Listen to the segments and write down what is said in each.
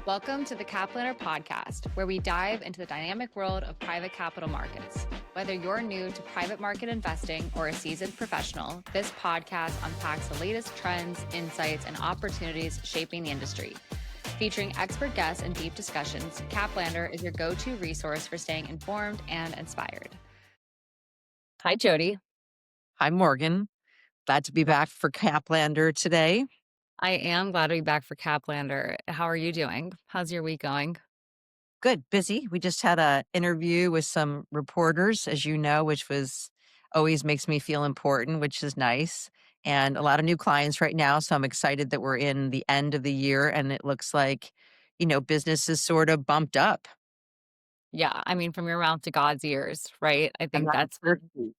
Welcome to the Caplander podcast, where we dive into the dynamic world of private capital markets. Whether you're new to private market investing or a seasoned professional, this podcast unpacks the latest trends, insights, and opportunities shaping the industry. Featuring expert guests and deep discussions, Caplander is your go-to resource for staying informed and inspired. Hi, Jody. Hi, Morgan. Glad to be back for Caplander today. I am glad to be back for Caplander. How are you doing? How's your week going? Good, busy. We just had an interview with some reporters, as you know, which was always makes me feel important, which is nice. And a lot of new clients right now. So I'm excited that we're in the end of the year and it looks like, business is sort of bumped up. Yeah, I mean, from your mouth to God's ears, right? I I'm think not that's thirsty.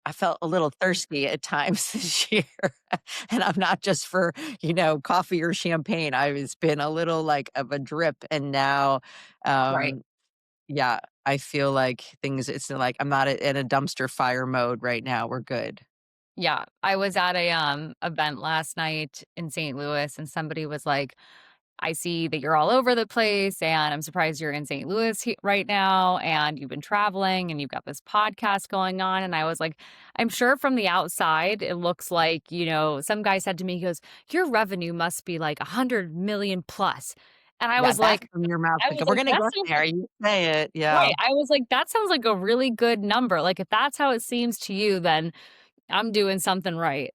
I felt a little thirsty at times this year. And I'm not just for, coffee or champagne. It's been a little like of a drip. And now, right. um, yeah, I feel like it's like I'm not in a dumpster fire mode right now. We're good. Yeah, I was at a event last night in St. Louis and somebody was like, "I see that you're all over the place and I'm surprised you're in St. Louis right now and you've been traveling and you've got this podcast going on." And I was like, "I'm sure from the outside it looks like, some guy said to me, he goes, 'Your revenue must be like 100 million plus.'" And I Yeah, was that like from your mouth. I Like, was we're like, gonna "That go sounds there. like." You say it. Yeah. Right, I was like, "That sounds like a really good number. Like if that's how it seems to you, then I'm doing something right."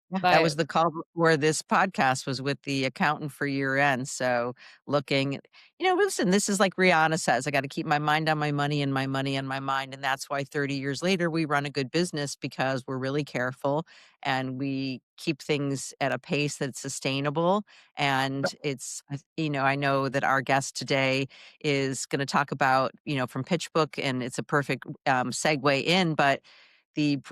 Yeah, that But was the call before this podcast was with the accountant for year end. So looking, listen, this is like Rihanna says, I got to keep my mind on my money and my money on my mind. And that's why 30 years later, we run a good business because we're really careful and we keep things at a pace that's sustainable. And I know that our guest today is going to talk about, from PitchBook, and it's a perfect segue in, but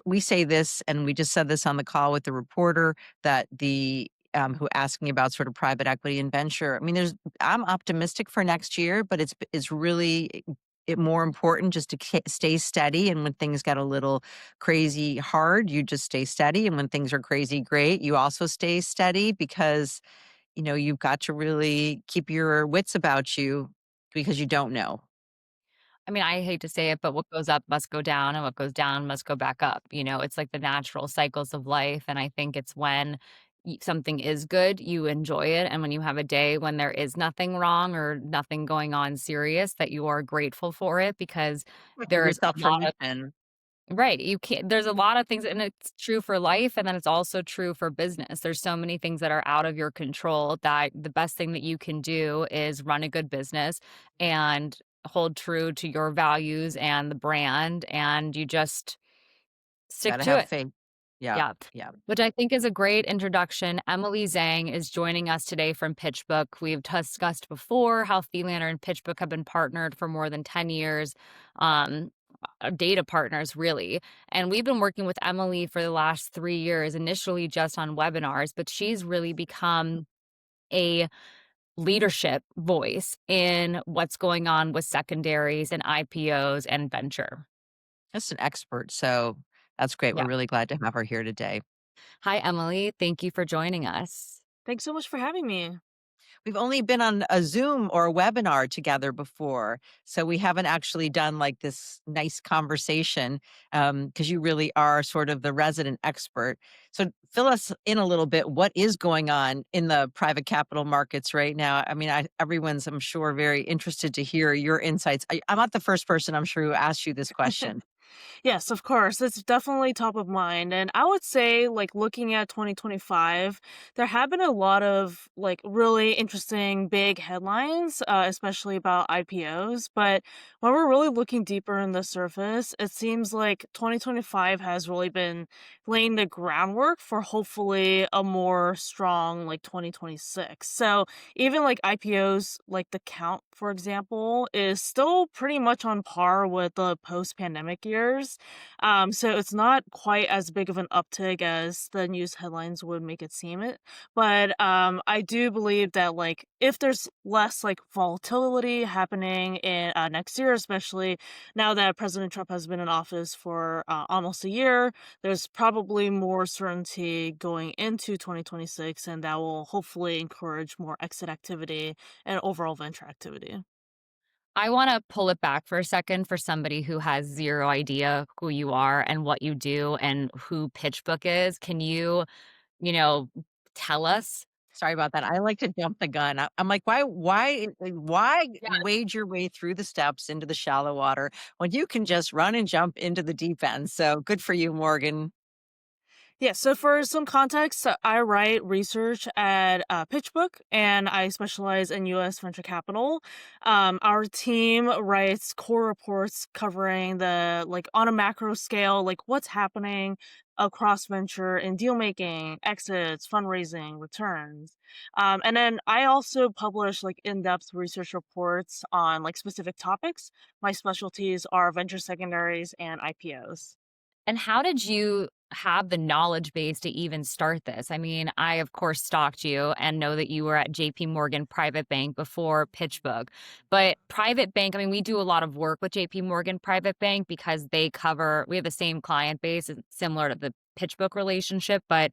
we say this, and we just said this on the call with the reporter that who asked me about sort of private equity and venture. I mean, I'm optimistic for next year, but it's really more important just to stay steady. And when things get a little crazy hard, you just stay steady. And when things are crazy great, you also stay steady because you've got to really keep your wits about you because you don't know. I mean, I hate to say it, but what goes up must go down and what goes down must go back up. It's like the natural cycles of life. And I think it's when something is good, you enjoy it. And when you have a day when there is nothing wrong or nothing going on serious, that you are grateful for it because Give there's a yourself lot of, permission. right. You can't, there's a lot of things, and it's true for life. And then it's also true for business. There's so many things that are out of your control that the best thing that you can do is run a good business and hold true to your values and the brand, and you just stick Gotta to have it. faith. Yeah, Yeah. yeah. Which I think is a great introduction. Emily Zheng is joining us today from PitchBook. We've discussed before how Thielander and PitchBook have been partnered for more than 10 years, um, data partners, really. And we've been working with Emily for the last 3 years, initially just on webinars, but she's really become a leadership voice in what's going on with secondaries and IPOs and venture. Just an expert, so that's great. We're Yeah. really glad to have her here today. Hi, Emily. Thank you for joining us. Thanks so much for having me. We've only been on a Zoom or a webinar together before, so we haven't actually done, like, this nice conversation, because you really are sort of the resident expert. So fill us in a little bit, what is going on in the private capital markets right now? I mean, everyone's, I'm sure, very interested to hear your insights. I'm not the first person, I'm sure, who asked you this question. Yes, of course. It's definitely top of mind. And I would say, like, looking at 2025, there have been a lot of, like, really interesting big headlines, especially about IPOs. But when we're really looking deeper in the surface, it seems like 2025 has really been laying the groundwork for hopefully a more strong, like, 2026. So even like IPOs, like the count, for example, is still pretty much on par with the post pandemic years years. So it's not quite as big of an uptick as the news headlines would make it seem it. But I do believe that like if there's less like volatility happening in next year, especially now that President Trump has been in office for almost a year, there's probably more certainty going into 2026, and that will hopefully encourage more exit activity and overall venture activity. I wanna pull it back for a second for somebody who has 0 idea who you are and what you do and who PitchBook is. Can you, you know, tell us? Sorry about that. I like to jump the gun. I'm like, why wade your way through the steps into the shallow water when you can just run and jump into the deep end? So good for you, Morgan. Yeah, so for some context, I write research at PitchBook, and I specialize in U.S. venture capital. Our team writes core reports covering the like on a macro scale, like what's happening across venture in deal making, exits, fundraising, returns. And then I also publish like in-depth research reports on like specific topics. My specialties are venture secondaries and IPOs. And how did you have the knowledge base to even start this? I mean, I, of course, stalked you and know that you were at JP Morgan Private Bank before PitchBook. But private bank, I mean, we do a lot of work with JP Morgan Private Bank because we have the same client base, it's similar to the PitchBook relationship, but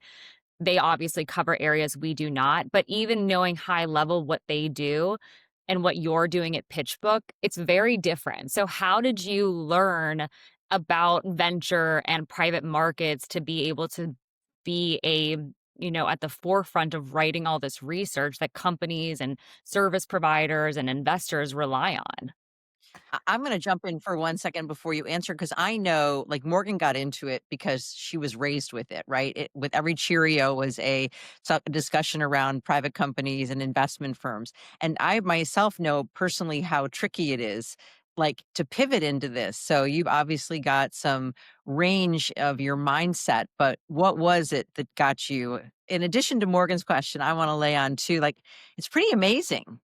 they obviously cover areas we do not, but even knowing high level what they do and what you're doing at PitchBook, it's very different. So how did you learn about venture and private markets to be able to be at the forefront of writing all this research that companies and service providers and investors rely on? I'm going to jump in for 1 second before you answer because I know, like Morgan got into it because she was raised with it, right? With every Cheerio was a discussion around private companies and investment firms, and I myself know personally how tricky it is, like to pivot into this. So you've obviously got some range of your mindset, but what was it that got you? In addition to Morgan's question, I want to lay on too. Like it's pretty amazing,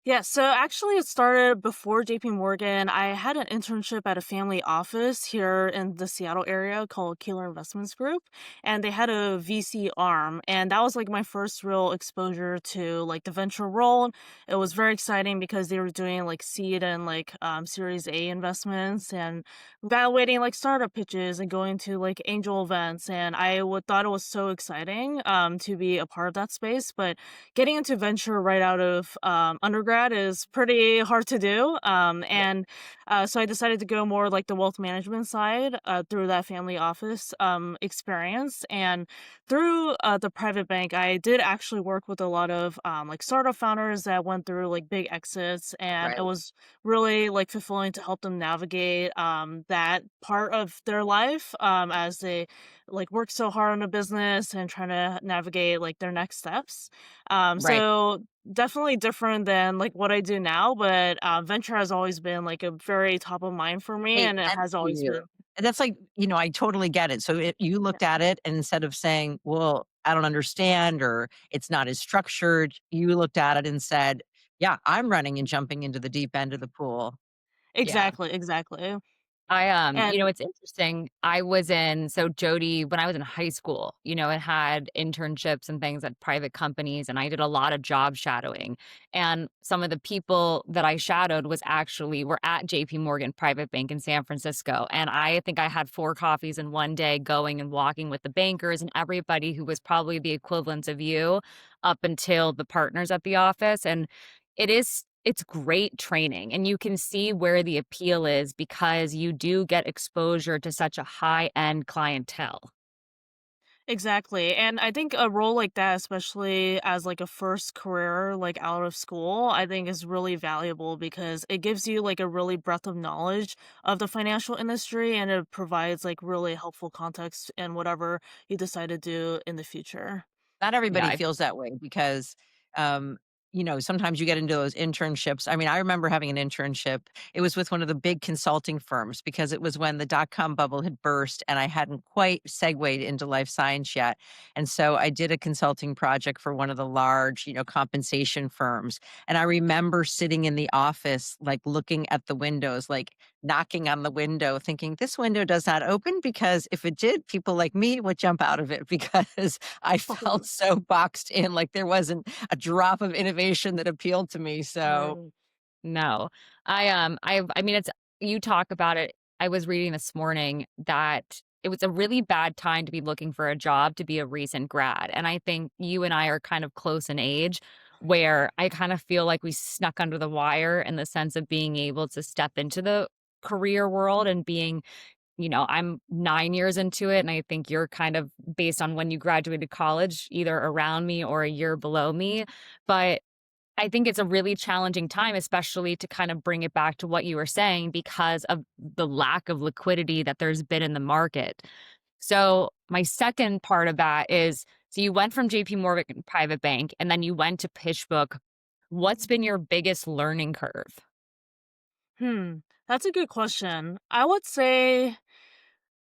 Yeah, so actually it started before JP Morgan. I had an internship at a family office here in the Seattle area called Keeler Investments Group, and they had a VC arm, and that was like my first real exposure to like the venture world. It was very exciting because they were doing like seed and like Series A investments and evaluating like startup pitches and going to like angel events, and I would thought it was so exciting to be a part of that space, but getting into venture right out of undergrad is pretty hard to do. So I decided to go more like the wealth management side through that family office experience. And through the private bank, I did actually work with a lot of like startup founders that went through like big exits. And it right? was really like fulfilling to help them navigate that part of their life as they like work so hard on a business and trying to navigate like their next steps. Right. So definitely different than like what I do now, but venture has always been like a very top of mind for me, Hey, and it and has for always you. been. And that's like, I totally get it. So you Yeah. looked at it and instead of saying, well, I don't understand or it's not as structured, you looked at it and said, yeah, I'm running and jumping into the deep end of the pool. Yeah. Exactly, exactly. And It's interesting. Jody, when I was in high school, it had internships and things at private companies, and I did a lot of job shadowing. And some of the people that I shadowed were at JP Morgan Private Bank in San Francisco. And I think I had 4 coffees in one day going and walking with the bankers and everybody who was probably the equivalent of you up until the partners at the office. And it's great training, and you can see where the appeal is because you do get exposure to such a high-end clientele. exactly. And I think a role like that, especially as like a first career, like out of school, I think is really valuable because it gives you like a really breadth of knowledge of the financial industry, and it provides like really helpful context in whatever you decide to do in the future. Not Yeah, everybody I feels that way because, um, sometimes you get into those internships. I mean, I remember having an internship. It was with one of the big consulting firms because it was when the dot-com bubble had burst and I hadn't quite segued into life science yet. And so I did a consulting project for one of the large, compensation firms. And I remember sitting in the office, like looking at the windows, like knocking on the window thinking, "This window does not open," because if it did, people like me would jump out of it because I felt so boxed in, like there wasn't a drop of innovation that appealed to me, so Right. No. I mean, it's you talk about it. I was reading this morning that it was a really bad time to be looking for a job to be a recent grad, and I think you and I are kind of close in age, where I kind of feel like we snuck under the wire in the sense of being able to step into the career world and being I'm 9 years into it, and I think you're kind of based on when you graduated college, either around me or a year below me, but I think it's a really challenging time, especially to kind of bring it back to what you were saying because of the lack of liquidity that there's been in the market. So, my second part of that is so you went from JP Morgan Private Bank and then you went to PitchBook. What's been your biggest learning curve? Hmm, that's a good question. I would say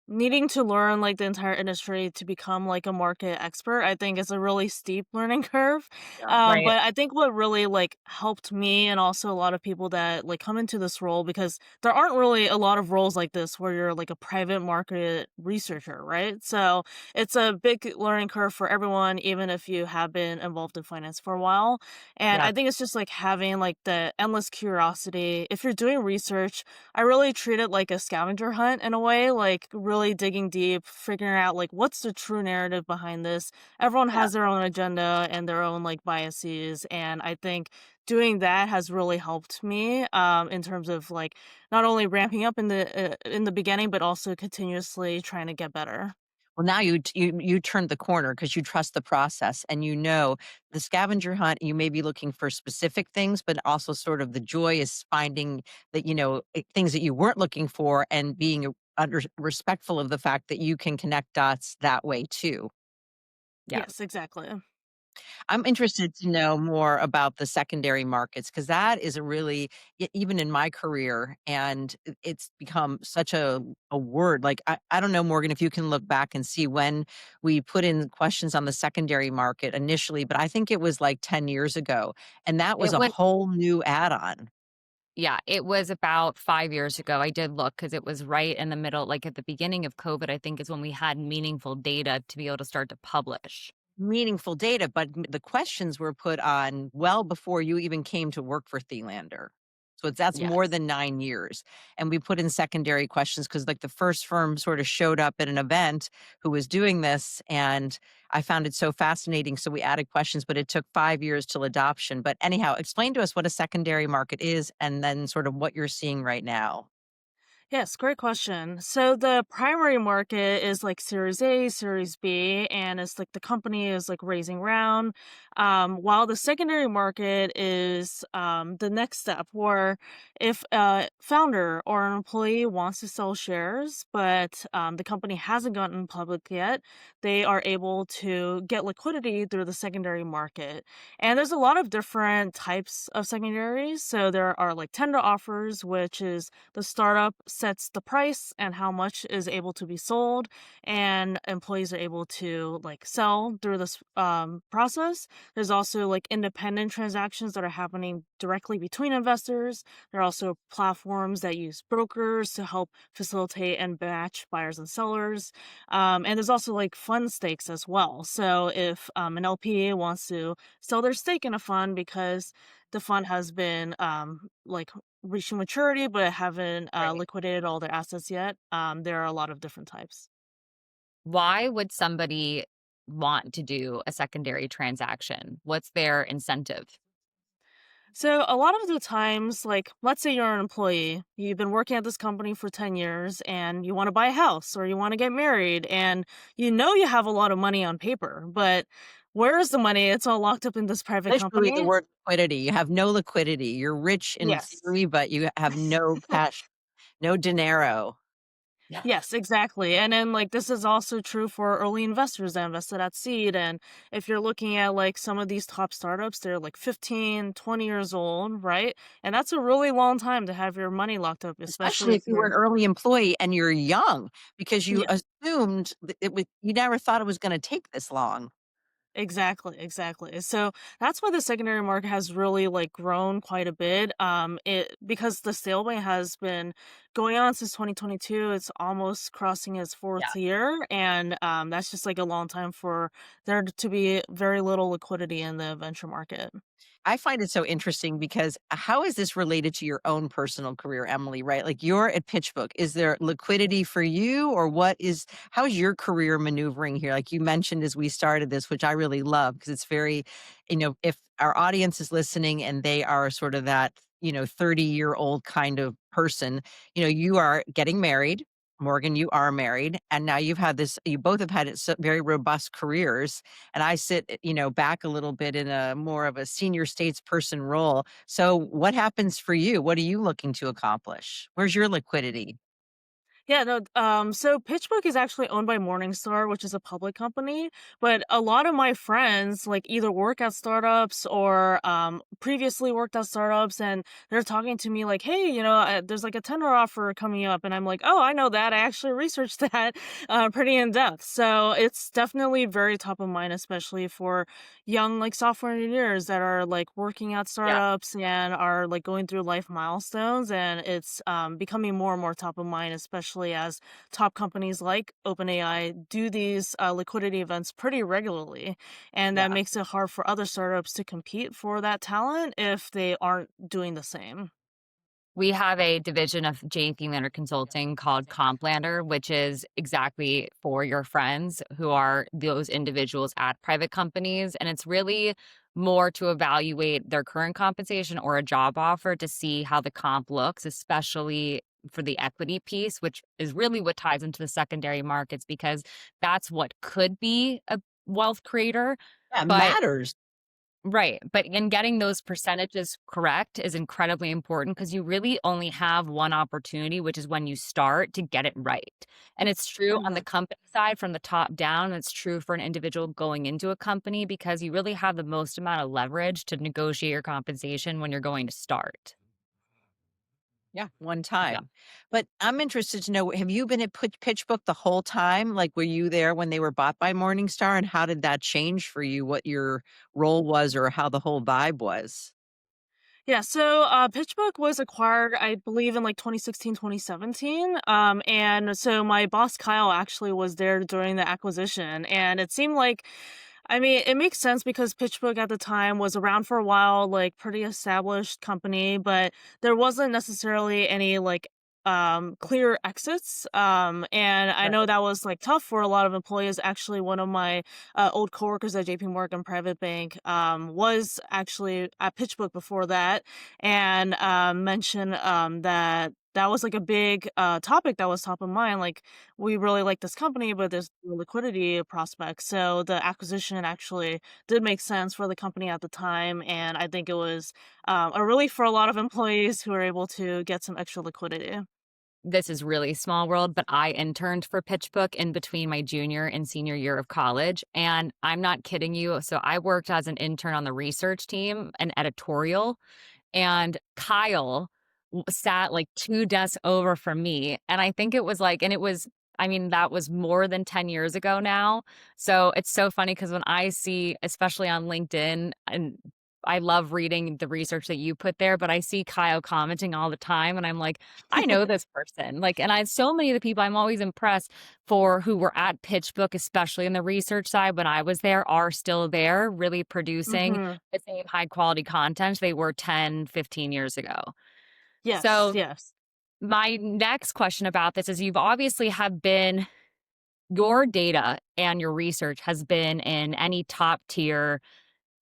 needing to learn, like, the entire industry to become, like, a market expert, I think is a really steep learning curve, yeah, right. but I think what really, like, helped me and also a lot of people that, like, come into this role because there aren't really a lot of roles like this where you're, like, a private market researcher, right? So, it's a big learning curve for everyone, even if you have been involved in finance for a while, and Yeah. I think it's just, like, having, like, the endless curiosity. If you're doing research, I really treat it like a scavenger hunt in a way, like really digging deep, figuring out like what's the true narrative behind this. Everyone Yeah. has their own agenda and their own like biases, and I think doing that has really helped me in terms of like not only ramping up in the beginning, but also continuously trying to get better. Well, now you turned the corner because you trust the process and you know the scavenger hunt, you may be looking for specific things, but also sort of the joy is finding that, things that you weren't looking for and being respectful of the fact that you can connect dots that way too. Yeah. Yes, exactly. I'm interested to know more about the secondary markets because that is a really even in my career, and it's become such a word. Like I don't know, Morgan, if you can look back and see when we put in questions on the secondary market initially, but I think it was like 10 years ago, and that was It a went whole new add-on. Yeah, it was about 5 years ago. I did look because it was right in the middle, like, at the beginning of COVID, I think is when we had meaningful data to be able to start to publish. Meaningful data, but the questions were put on well before you even came to work for Thielander. So that's more Yes. than 9 years, and we put in secondary questions because, like, the first firm sort of showed up at an event who was doing this, and I found it so fascinating, so we added questions, but it took 5 years till adoption. But anyhow, explain to us what a secondary market is and then sort of what you're seeing right now. Yes, great question. So the primary market is like Series A, Series B, and it's like the company is like raising round. While the secondary market is the next step, where if a founder or an employee wants to sell shares, but the company hasn't gotten public yet, they are able to get liquidity through the secondary market. And there's a lot of different types of secondaries. So there are like tender offers, which is the startup sets the price and how much is able to be sold, and employees are able to like sell through this process. There's also like independent transactions that are happening directly between investors. There are also platforms that use brokers to help facilitate and match buyers and sellers. And there's also like fund stakes as well. So if an LP wants to sell their stake in a fund because the fund has been like reaching maturity but haven't Right. liquidated all their assets yet. There are a lot of different types. Why would somebody want to do a secondary transaction? What's their incentive? So a lot of the times, like let's say you're an employee, you've been working at this company for 10 years and you want to buy a house or you want to get married and you know you have a lot of money on paper, but where is the money? It's all locked up in this private Literally the company. word liquidity. You have no liquidity. You're rich in Yes. theory, but you have no cash, no dinero. Yeah. Yes, exactly. And then like this is also true for early investors that invested at seed. And if you're looking at like some of these top startups, they're like 15, 20 years old, right? And that's a really long time to have your money locked up, especially Especially if if you were you're an early employee and you're young because you yeah. assumed that you never thought it was gonna take this long. Exactly, exactly. So that's why the secondary market has really like grown quite a bit. It because the stalemate has been going on since 2022. It's almost crossing its fourth year, and that's just like a long time for there to be very little liquidity in the venture market. I find it so interesting because how is this related to your own personal career, Emily, right? Like you're at PitchBook. Is there liquidity for you or how's your career maneuvering here? Like you mentioned as we started this, which I really love because it's very, if our audience is listening and they are sort of that, 30-year-old kind of person, you are getting married. Morgan, you are married, and now you both have had very robust careers, and I sit, back a little bit in a more of a senior statesperson role. So what happens for you? What are you looking to accomplish? Where's your liquidity? Yeah, no, so PitchBook is actually owned by Morningstar, which is a public company, but a lot of my friends like either work at startups or previously worked at startups, and they're talking to me like, "Hey, there's like a tender offer coming up," and I'm like, "Oh, I know that. I actually researched that pretty in depth." So it's definitely very top of mind, especially for young like software engineers that are like working at Yeah. startups and are like going through life milestones, and it's becoming more and more top of mind, especially as top companies like OpenAI do these liquidity events pretty regularly, and that Yeah. makes it hard for other startups to compete for that talent if they aren't doing the same. We have a division of JP Leonard Consulting called Complander, which is exactly for your friends who are those individuals at private companies. And it's really more to evaluate their current compensation or a job offer to see how the comp looks, especially for the equity piece, which is really what ties into the secondary markets because that's what could be a wealth creator. Yeah, But matters. right, but in getting those percentages correct is incredibly important because you really only have one opportunity, which is when you start to get it right. And it's true on the Mhm. company side from the top down. It's true for an individual going into a company because you really have the most amount of leverage to negotiate your compensation when you're going to start. Yeah, one Yeah. time. But I'm interested to know, have you been at PitchBook the whole time? Like, were you there when they were bought by Morningstar, and how did that change for you, what your role was or how the whole vibe was? Yeah, so PitchBook was acquired, I believe, in like 2016, 2017. And so my boss Kyle actually was there during the acquisition. And it seemed like, I mean, it makes sense because PitchBook at the time was around for a while, like pretty established company, but there wasn't necessarily any like clear exits. And I know Right. that was like tough for a lot of employees. Actually, one of my old coworkers at JP Morgan Private Bank was actually at PitchBook before that, and mentioned that that was like a big topic that was top of mind. Like, we really like this company, but there's no liquidity prospects. So the acquisition actually did make sense for the company at the time, and I think it was a relief for a lot of employees who were able to get some extra liquidity. This is really small world, but I interned for PitchBook in between my junior and senior year of college. And I'm not kidding you. So I worked as an intern on the research team, an editorial, and Kyle sat like 2 desks over from me, and I think it was like and it was I mean, that was more than 10 years ago now, so it's so funny because when I see especially on LinkedIn, and I love reading the research that you put there, but I see Kyle commenting all the time, and I'm like, "I know this person," like, and I so many of the people I'm always impressed for who were at PitchBook, especially in the research side when I was there, are still there really producing Hmm. the same high quality content they were 10, 15 years ago. Yes, So yes. my next question about this is you've obviously have been your data and your research has been in any top tier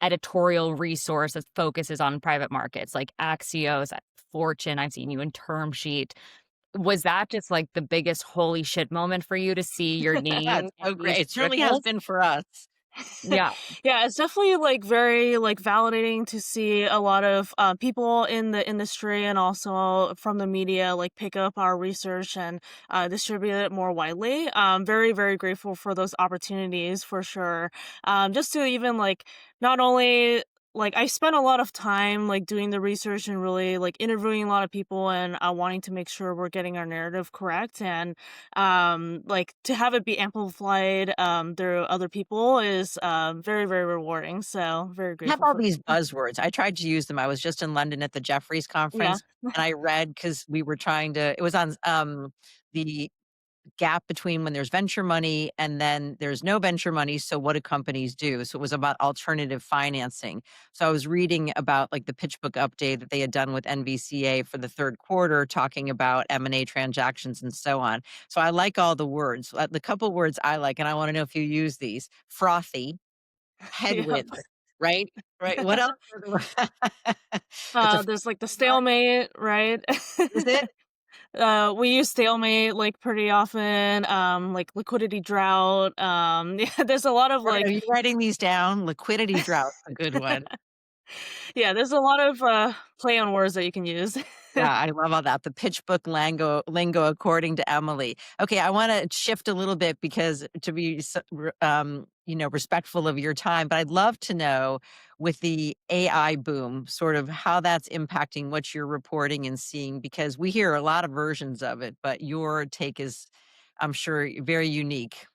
editorial resource that focuses on private markets like Axios, Fortune. I've seen you in Term Sheet. Was that just like the biggest holy shit moment for you to see your name That's in so great. these It certainly has articles? been for us. Yeah. Yeah, it's definitely like very like validating to see a lot of people in the industry and also from the media like pick up our research and distribute it more widely. Very, very grateful for those opportunities for sure. Just to even like not only like I spent a lot of time like doing the research and really like interviewing a lot of people and wanting to make sure we're getting our narrative correct and like to have it be amplified through other people is very very rewarding. So very I have grateful all for these that. buzzwords. I tried to use them. I was just in London at the Jefferies Yeah. conference, and I read because we were trying to it was on, the gap between when there's venture money and then there's no venture money. So what do companies do? So it was about alternative financing. So I was reading about like the PitchBook update that they had done with NVCA for the third quarter, talking about M&A transactions and so on. So I like all the words. The couple words I like, and I want to know if you use these: frothy, Yeah. headwind, right? Right. What else? Are the- it's a There's like the stalemate, right? is it? We use stalemate like pretty often, like liquidity drought. Yeah, there's a lot of Are like you writing these down? Liquidity drought, a good one. yeah, there's a lot of play on words that you can use. Yeah, I love all that. The PitchBook lingo according to Emily. Okay, I wanna shift a little bit because to be respectful of your time, but I'd love to know with the AI boom, sort of how that's impacting what you're reporting and seeing, because we hear a lot of versions of it, but your take is, I'm sure, very unique.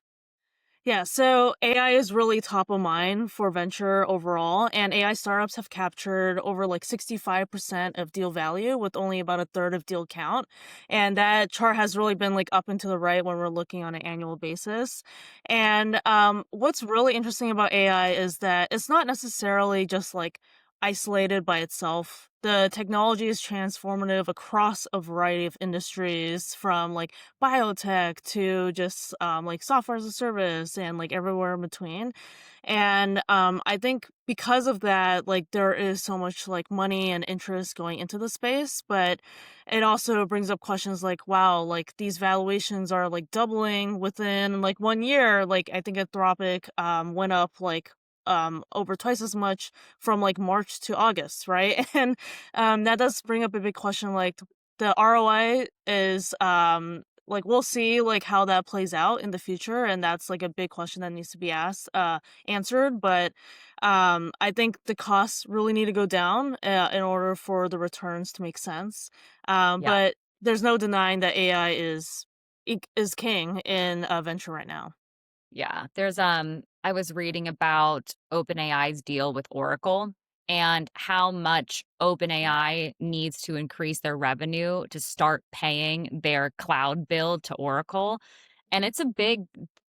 Yeah, so AI is really top of mind for venture overall, and AI startups have captured over like 65% of deal value with only about a third of deal count. And that chart has really been like up and to the right when we're looking on an annual basis. And what's really interesting about AI is that it's not necessarily just like isolated by itself. The technology is transformative across a variety of industries from like biotech to just like software as a service and like everywhere in between. And I think because of that, like there is so much like money and interest going into the space, but it also brings up questions like, wow, like these valuations are like doubling within like 1 year. Like I think Anthropic went up like over twice as much from like March to August, right? And that does bring up a big question like the ROI is like we'll see like how that plays out in the future, and that's like a big question that needs to be answered. But I think the costs really need to go down in order for the returns to make sense. Yeah. But there's no denying that AI is king in venture right now. Yeah, there's I was reading about OpenAI's deal with Oracle and how much OpenAI needs to increase their revenue to start paying their cloud bill to Oracle. And it's a big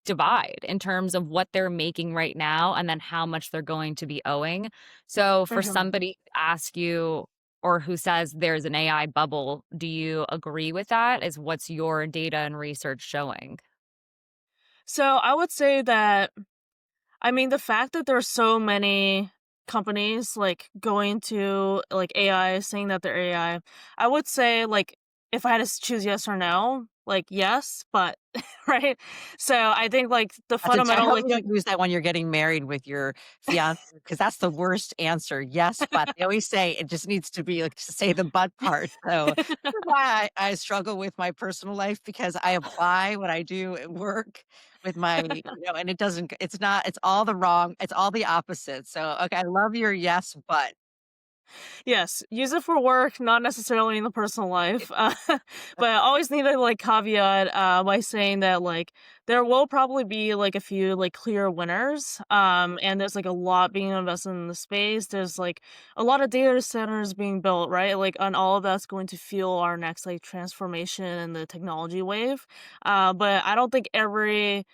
divide in terms of what they're making right now and then how much they're going to be owing. So for Mhm. somebody to ask you or who says there's an AI bubble, do you agree with that? Is what's your data and research showing? So I would say that I mean, the fact that there's so many companies like going to like AI, saying that they're AI, I would say like if I had to choose yes or no, like yes, but right. So I think like the I fundamental hope like you don't use that when you're getting married with your fiance, because that's the worst answer. Yes, but they always say it just needs to be like to say the but part. So this is why I struggle with my personal life, because I apply what I do at work with my, and it doesn't, it's not, it's all the wrong, it's all the opposite. So, okay, I love your yes, but yes, use it for work, not necessarily in the personal life. But I always need to like caveat by saying that like there will probably be like a few like clear winners. And there's like a lot being invested in the space. There's like a lot of data centers being built, right? Like and all of that's going to fuel our next like transformation in the technology wave. But I don't think every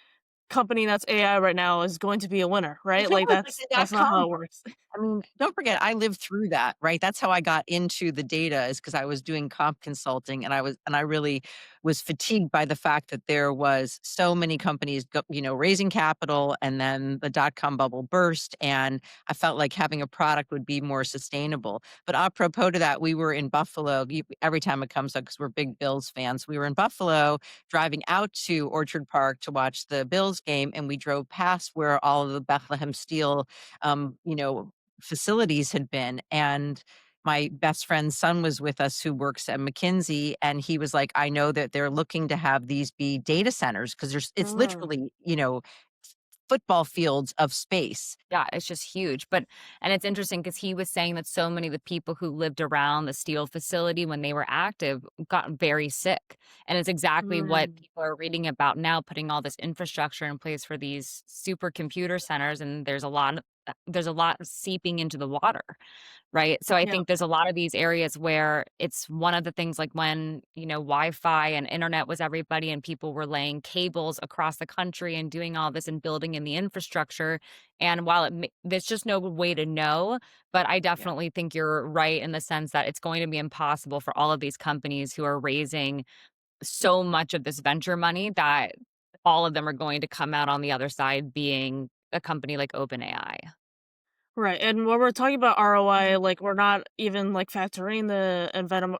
company that's AI right now is going to be a winner, right? sure, Like like that's the that's not how .com. it works. I mean, don't forget, I lived through that, right? That's how I got into the data, is because I was doing comp consulting, and I really was fatigued by the fact that there was so many companies raising capital, and then the dot-com bubble burst, and I felt like having a product would be more sustainable. But apropos to that, we were in Buffalo, every time it comes up, because we're big Bills fans, we were in Buffalo driving out to Orchard Park to watch the Bills game, and we drove past where all of the Bethlehem Steel, um, you know, facilities had been. And my best friend's son was with us, who works at McKinsey, and he was like, I know that they're looking to have these be data centers, because there's it's Mm. literally, football fields of space. Yeah, it's just huge, but and it's interesting because he was saying that so many of the people who lived around the steel facility when they were active got very sick, and it's exactly what Mm, people are reading about now, putting all this infrastructure in place for these supercomputer centers, and there's a lot seeping into the water. Right? So I yeah, think there's a lot of these areas where it's one of the things like when, Wi-Fi and internet was everybody and people were laying cables across the country and doing all this and building in the infrastructure. And while there's just no way to know, but I Yeah. definitely think you're right in the sense that it's going to be impossible for all of these companies who are raising so much of this venture money that all of them are going to come out on the other side being a company like OpenAI. right. And when we're talking about ROI, like we're not even like factoring the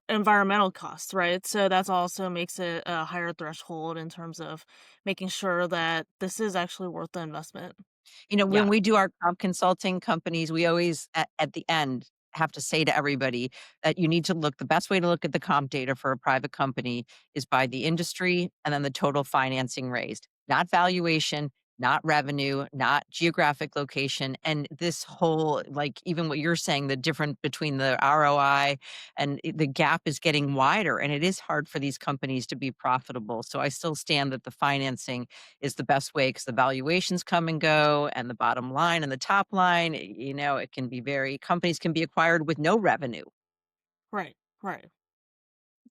environmental costs, right? So that's also makes it a higher threshold in terms of making sure that this is actually worth the investment. Yeah. When we do our comp consulting companies, we always at the end have to say to everybody that you need to look the best way to look at the comp data for a private company is by the industry and then the total financing raised, not valuation, not revenue, not geographic location. And this whole, like, even what you're saying, the difference between the ROI and the gap is getting wider. And it is hard for these companies to be profitable. So I still stand that the financing is the best way because the valuations come and go and the bottom line and the top line, it can be very companies can be acquired with no revenue. Right, right.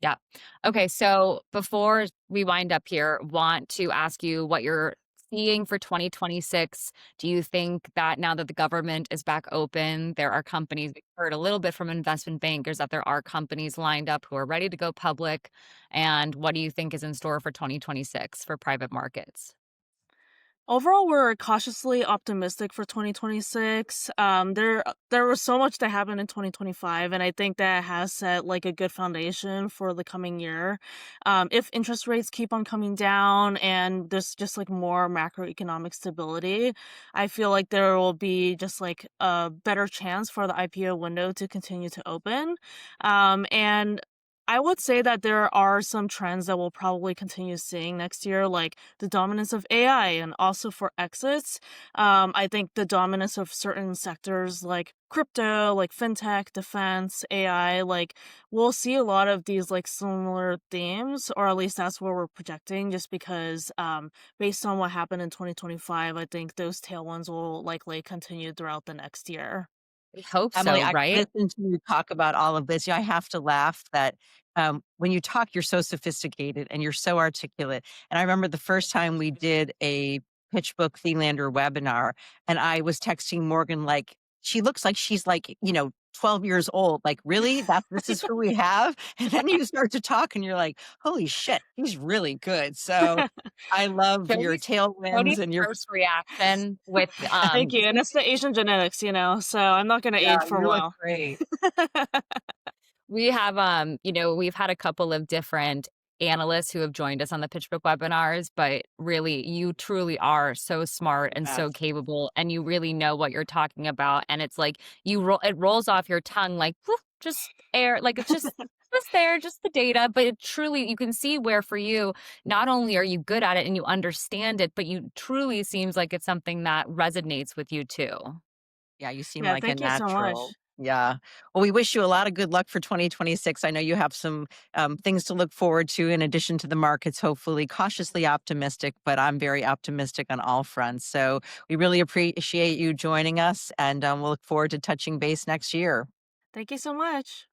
Yeah. Okay, so before we wind up here, want to ask you what you're seeing for 2026. Do you think that now that the government is back open, there are companies we've heard a little bit from investment bankers that there are companies lined up who are ready to go public? And what do you think is in store for 2026 for private markets? Overall, we're cautiously optimistic for 2026. There was so much that happened in 2025, and I think that has set like a good foundation for the coming year. If interest rates keep on coming down and there's just like more macroeconomic stability, I feel like there will be just like a better chance for the IPO window to continue to open. And I would say that there are some trends that we'll probably continue seeing next year, like the dominance of AI and also for exits. I think the dominance of certain sectors like crypto, like fintech, defense, AI, like we'll see a lot of these like similar themes, or at least that's what we're projecting, just because based on what happened in 2025, I think those tailwinds will likely continue throughout the next year. We hope Emily, so, I right? listen to you talk about all of this. I have to laugh that when you talk, you're so sophisticated and you're so articulate. And I remember the first time we did a PitchBook Thielander webinar, and I was texting Morgan like, she looks like she's like, 12 years old. Like, really? This is who we have? And then you start to talk and you're like, holy shit, he's really good. So I love your Jody's tailwinds Jody's and your, first reaction with Thank you. And it's the Asian genetics, so I'm not going to yeah, age for a you look while. great. we have, we've had a couple of different analysts who have joined us on the PitchBook webinars, but really, you truly are so smart and so Yes. capable, and you really know what you're talking about. And it's like it rolls off your tongue like "Whew, just air, like it's just there, just the data. But it truly, you can see where for you, not only are you good at it and you understand it, but you truly seems like it's something that resonates with you too. Yeah, you seem Yeah, like a thank you so natural. much. Yeah. Well, we wish you a lot of good luck for 2026. I know you have some things to look forward to in addition to the markets, hopefully cautiously optimistic, but I'm very optimistic on all fronts. So we really appreciate you joining us and we'll look forward to touching base next year. Thank you so much.